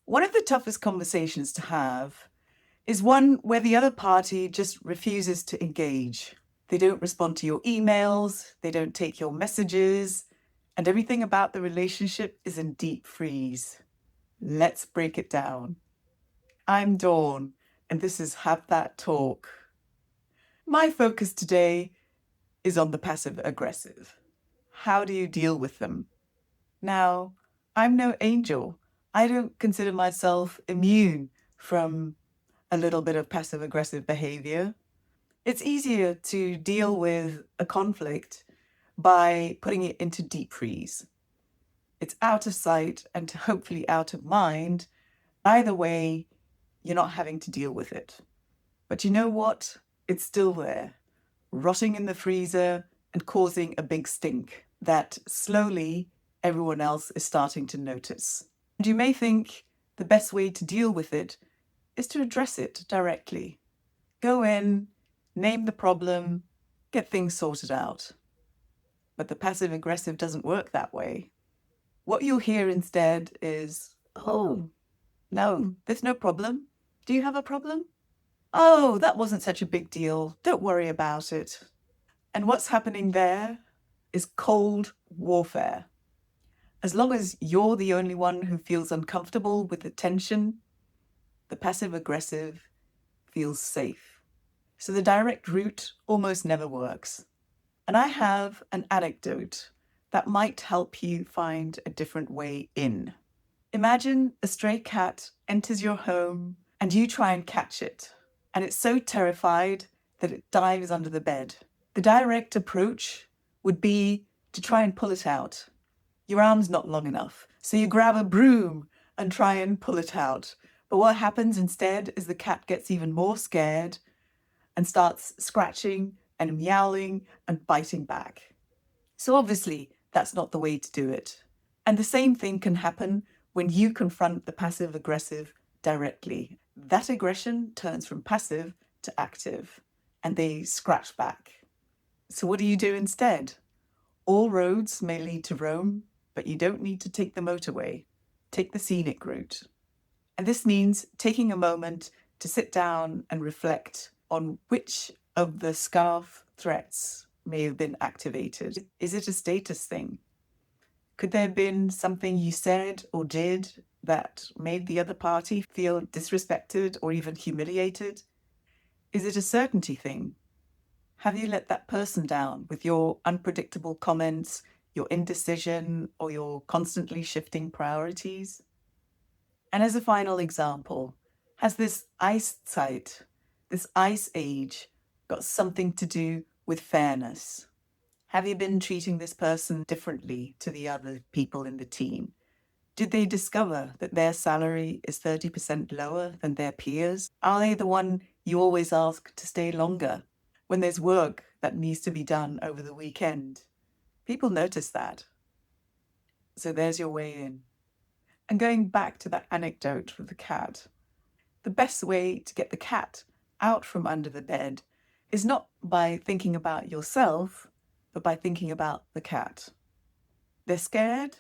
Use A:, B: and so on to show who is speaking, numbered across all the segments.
A: One of the toughest conversations to have is one where the other party just refuses to engage. They don't respond to your emails, they don't take your messages, and everything about the relationship is in deep freeze. Let's break it down. I'm Dawn, and this is Have That Talk. My focus today is on the passive aggressive. How do you deal with them? Now, I'm no angel. I don't consider myself immune from a little bit of passive aggressive behavior. It's easier to deal with a conflict by putting it into deep freeze. It's out of sight and hopefully out of mind. Either way, you're not having to deal with it. But you know what? It's still there, rotting in the freezer and causing a big stink that slowly everyone else is starting to notice. And you may think the best way to deal with it is to address it directly. Go in, name the problem, get things sorted out. But the passive aggressive doesn't work that way. What you'll hear instead is, "Oh, no, there's no problem. Do you have a problem? Oh, that wasn't such a big deal. Don't worry about it." And what's happening there is cold warfare. As long as you're the only one who feels uncomfortable with the tension, the passive aggressive feels safe. So the direct route almost never works. And I have an anecdote that might help you find a different way in. Imagine a stray cat enters your home and you try and catch it. And it's so terrified that it dives under the bed. The direct approach would be to try and pull it out. Your arm's not long enough, so you grab a broom and try and pull it out. But what happens instead is the cat gets even more scared and starts scratching and meowing and biting back. So obviously, that's not the way to do it. And the same thing can happen when you confront the passive aggressive directly. That aggression turns from passive to active, and they scratch back. So what do you do instead? All roads may lead to Rome, but you don't need to take the motorway. Take the scenic route. And this means taking a moment to sit down and reflect on which of the scarf threats may have been activated. Is it a status thing? Could there have been something you said or did that made the other party feel disrespected or even humiliated? Is it a certainty thing? Have you let that person down with your unpredictable comments, your indecision, or your constantly shifting priorities? And as a final example, has this ice this ice age, got something to do with fairness? Have you been treating this person differently to the other people in the team? Did they discover that their salary is 30% lower than their peers? Are they the one you always ask to stay longer when there's work that needs to be done over the weekend? People notice that. So there's your way in. And going back to that anecdote with the cat, the best way to get the cat out from under the bed is not by thinking about yourself, but by thinking about the cat. They're scared?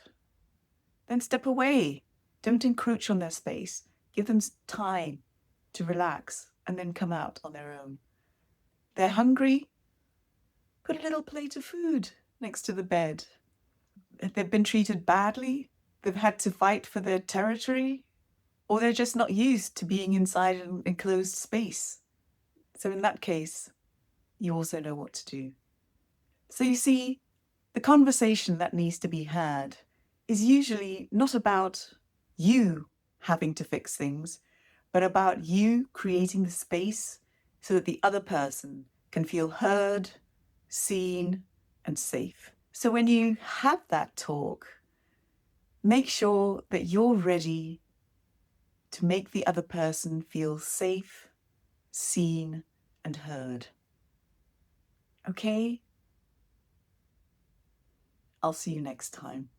A: Then step away. Don't encroach on their space. Give them time to relax and then come out on their own. They're hungry? Put a little plate of food next to the bed. If they've been treated badly, they've had to fight for their territory, or they're just not used to being inside an enclosed space. So in that case, you also know what to do. So you see, the conversation that needs to be had is usually not about you having to fix things, but about you creating the space so that the other person can feel heard, seen, and safe. So when you have that talk, make sure that you're ready to make the other person feel safe, seen, and heard. Okay? I'll see you next time.